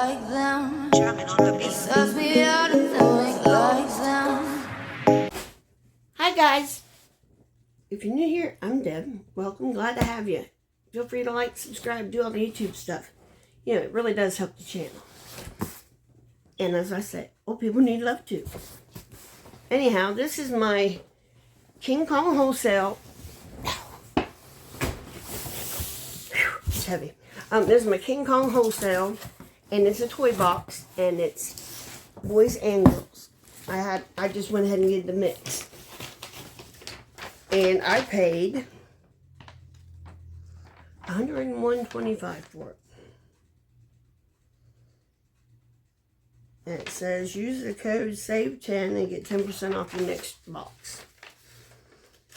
like them. Jamming on the beat. Sucks me out and doing like them. Hi guys. If you're new here, I'm Deb. Welcome. Glad to have you. Feel free to like, subscribe, do all the YouTube stuff. You know, it really does help the channel. And as I said, old people need love too. Anyhow, this is my Kong Wholesale. It's heavy. This is my Kong Wholesale, and it's a toy box, and it's boys and girls. I just went ahead and did the mix, and I paid $101.25 for it. And it says use the code SAVE10 and get 10% off your next box,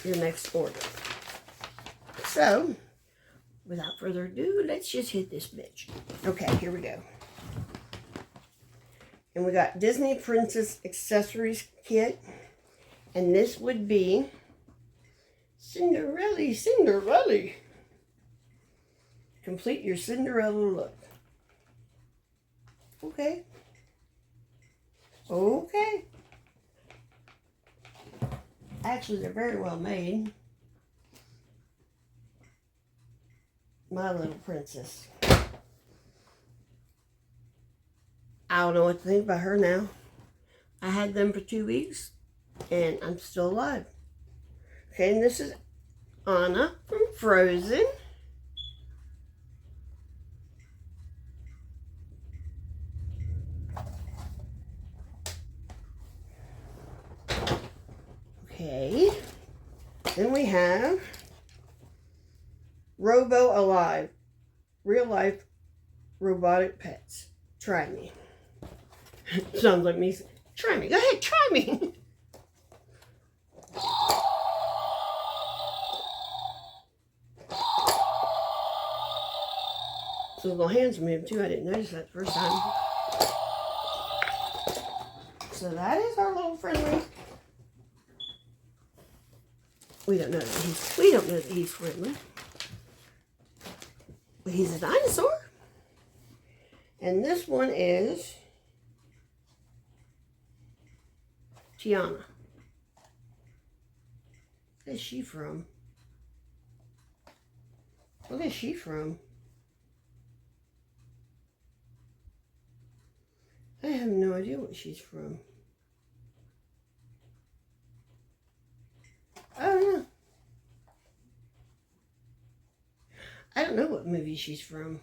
your next order. So, without further ado, let's just hit this bitch. Okay, here we go. And we got Disney Princess Accessories Kit. And this would be Cinderella. Complete your Cinderella look. Okay. Okay. Actually, they're very well made. My little princess. I don't know what to think about her now. I had them for 2 weeks, and I'm still alive. Okay, and this is Anna from Frozen. Okay, then we have Robo Alive, real life robotic pets. Try me. Sounds like me. Try me. Go ahead, try me. So little hands move too. I didn't notice that the first time. So that is our little friendly. We don't know that he's friendly. But he's a dinosaur. And this one is Tiana. Where is she from? What is she from? I have no idea what she's from. I don't know. I don't know what movie she's from.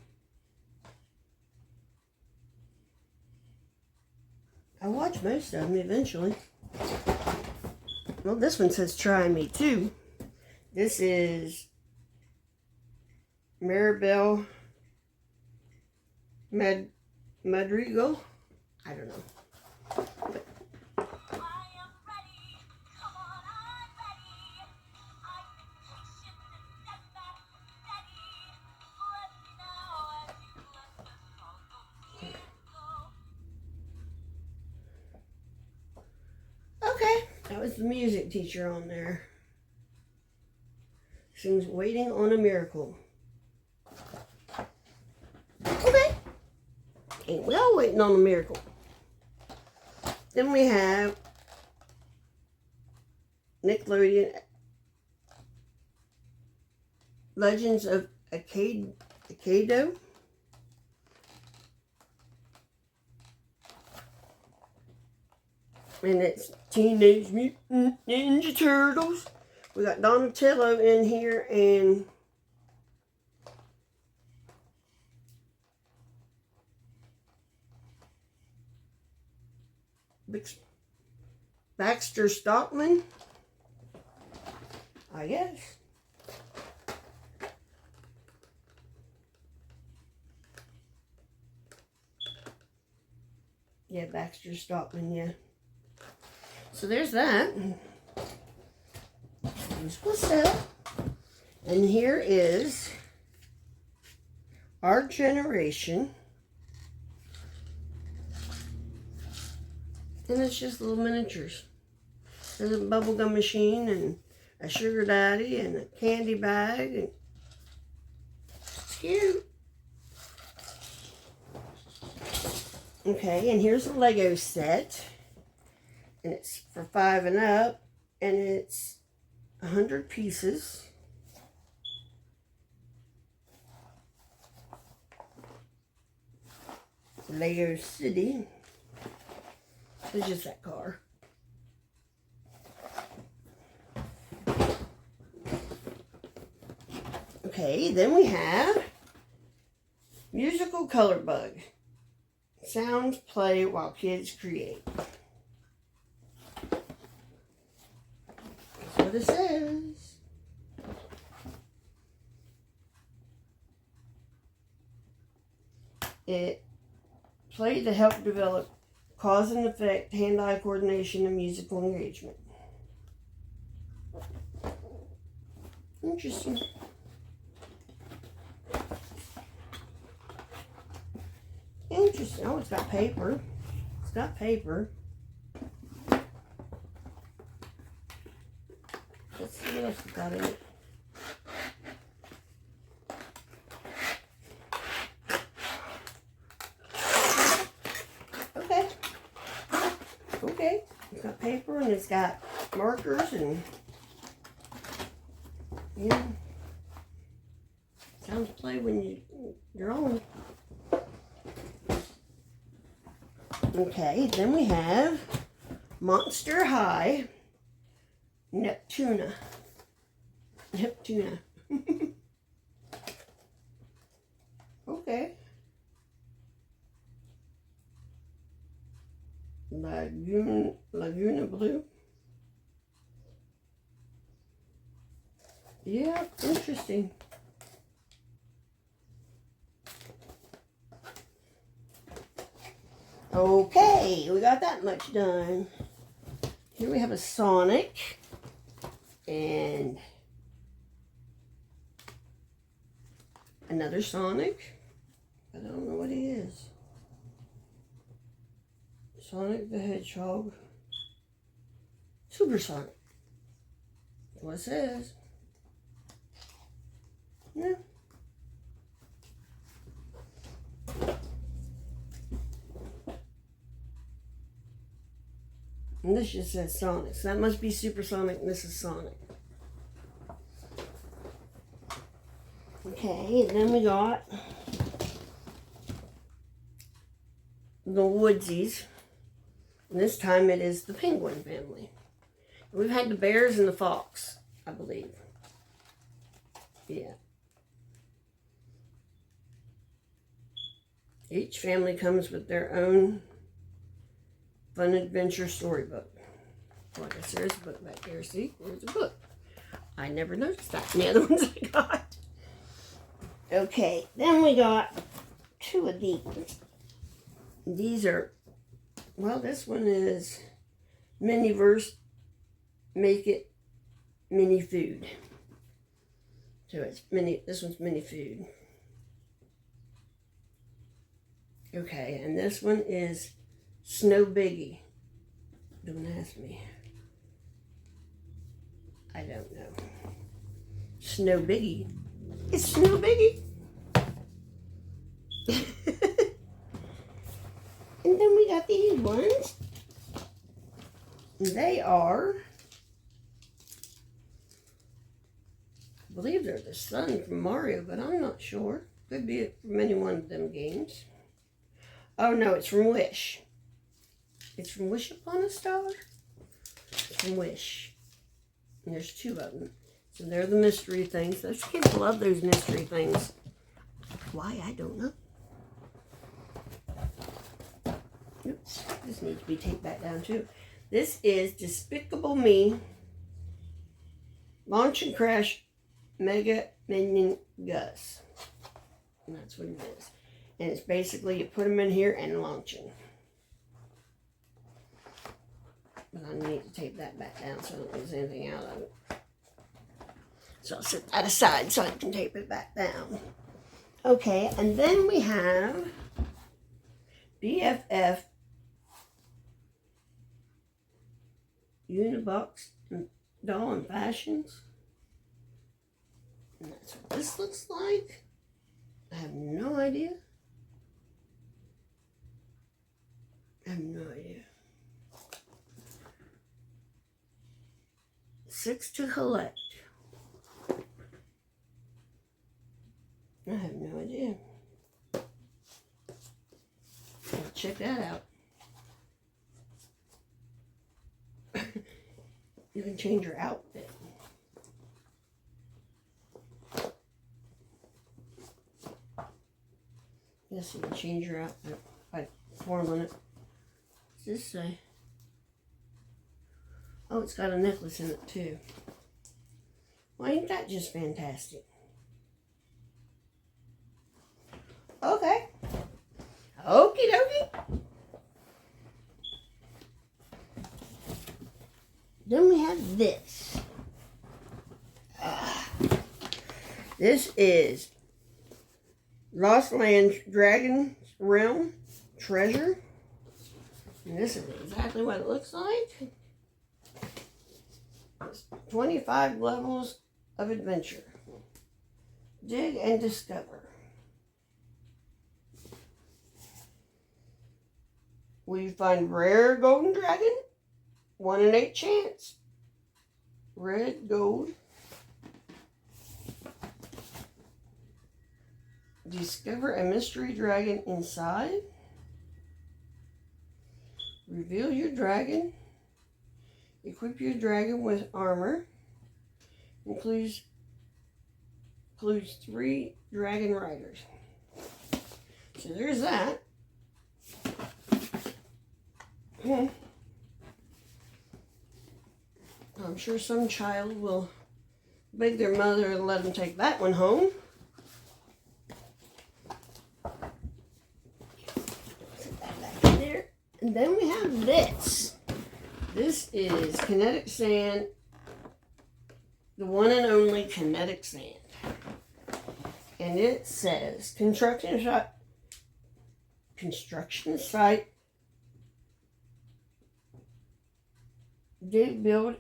I watch most of them eventually. Well, this one says try me too. This is Marabel Madrigal. I don't know. But okay, that was the music teacher on there. Sings Waiting on a Miracle. Okay. Ain't we all waiting on a miracle? Then we have Nickelodeon Legends of Encanto. And it's Teenage Mutant Ninja Turtles. We got Donatello in here and Baxter Stockman, I guess. Yeah, Baxter Stockman, yeah. So there's that. Here's Wholesale. And here is Our Generation. And it's just little miniatures. There's a bubblegum machine and a sugar daddy and a candy bag. And it's cute. Okay, and here's a Lego set. And it's for 5 and up. And it's 100 pieces. Lego City. It's just that car. Okay, then we have Musical Color Bug. Sounds play while kids create. That's what it says. It played to help develop cause and effect, hand-eye coordination, and musical engagement. Interesting. Interesting. Oh, it's got paper. It's got paper. Let's see what else it's got in it. Okay. Okay. It's got paper and it's got markers and yeah. Sounds play when you're on. Okay, then we have Monster High Neptuna. Neptuna. Okay. Laguna Blue. Yeah, interesting. Okay, we got that much done. Here we have a Sonic and another Sonic. I don't know what he is. Sonic the Hedgehog. Supersonic. That's what it says. Yeah. And this just says Sonic. So that must be Supersonic and this is Sonic. Okay, and then we got the Woodzeez. And this time it is the penguin family. We've had the bears and the fox, I believe. Yeah. Each family comes with their own fun adventure storybook. Well, I guess there's a book back there. See, there's a book. I never noticed that in the other ones I got. Okay, then we got 2 of these. These are, well, this one is Miniverse Make It Mini Food. So it's mini, this one's mini food. Okay, and this one is Sno Biggie. Don't ask me. I don't know. Sno Biggie. It's Sno Biggie. And then we got these ones. They are, I believe they're the son from Mario, but I'm not sure. Could be from any one of them games. Oh no, it's from Wish. It's from Wish Upon a Star. It's from Wish. And there's 2 of them. So they're the mystery things. Those kids love those mystery things. Why, I don't know. Oops, this needs to be taped back down too. This is Despicable Me Launch and Crash Mega Minion Gus. And that's what it is. And it's basically you put them in here and launch them. But I need to tape that back down so I don't lose anything out of it. So I'll set that aside so I can tape it back down. Okay, and then we have BFF Unibox Doll and Fashions. And that's what this looks like. I have no idea. I have no idea. 6 to collect. I have no idea. I'll check that out. You can change your outfit. Yes, you can change your outfit by forming it. What's this say? Oh, it's got a necklace in it too. Well, ain't that just fantastic? Okay. Okie dokie. Then we have this. This is Lost Lands Dragon Realm Treasure. And this is exactly what it looks like. It's 25 levels of adventure. Dig and discover. Will you find rare golden dragon? 1 in 8 chance. Red gold. Discover a mystery dragon inside. Reveal your dragon. Equip your dragon with armor. Includes 3 dragon riders. So there's that. I'm sure some child will beg their mother to let them take that one home. Put that back in there. And then we have this. This is Kinetic Sand. The one and only Kinetic Sand. And it says, construction site, dig, build,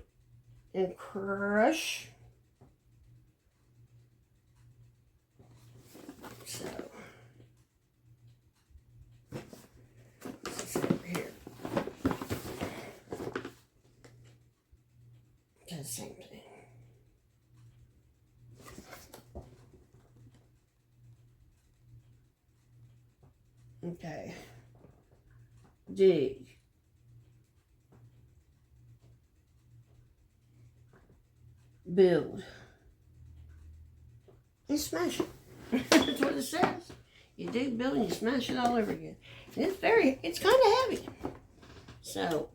and crush. So, this is over here. It's the same thing. Okay. Dig. Build. And smash it. That's what it says. You dig, build, and you smash it all over again. And it's kind of heavy. So,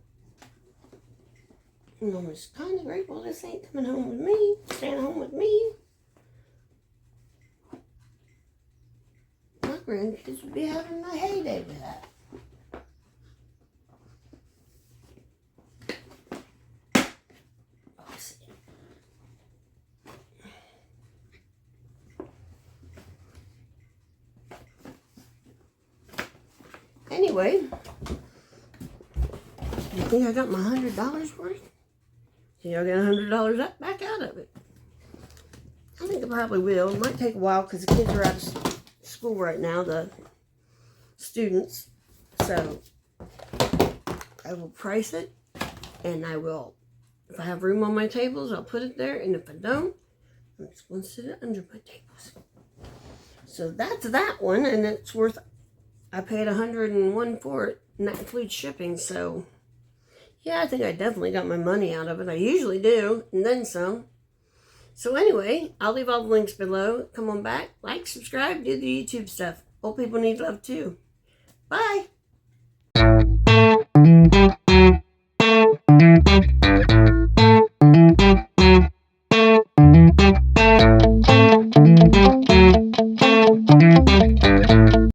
I was kind of grateful this ain't coming home with me, staying home with me. My grandkids would be having a heyday with that. Anyway, you think I got my $100 worth? See, I'll get $100 back out of it. I think I probably will. It might take a while because the kids are out of school right now, the students. So, I will price it, and I will, if I have room on my tables, I'll put it there, and if I don't, I'm just going to sit it under my tables. So, that's that one, and it's worth, I paid $101 for it, and that includes shipping, so yeah, I think I definitely got my money out of it. I usually do, and then some. So anyway, I'll leave all the links below. Come on back, like, subscribe, do the YouTube stuff. Old people need love too. Bye!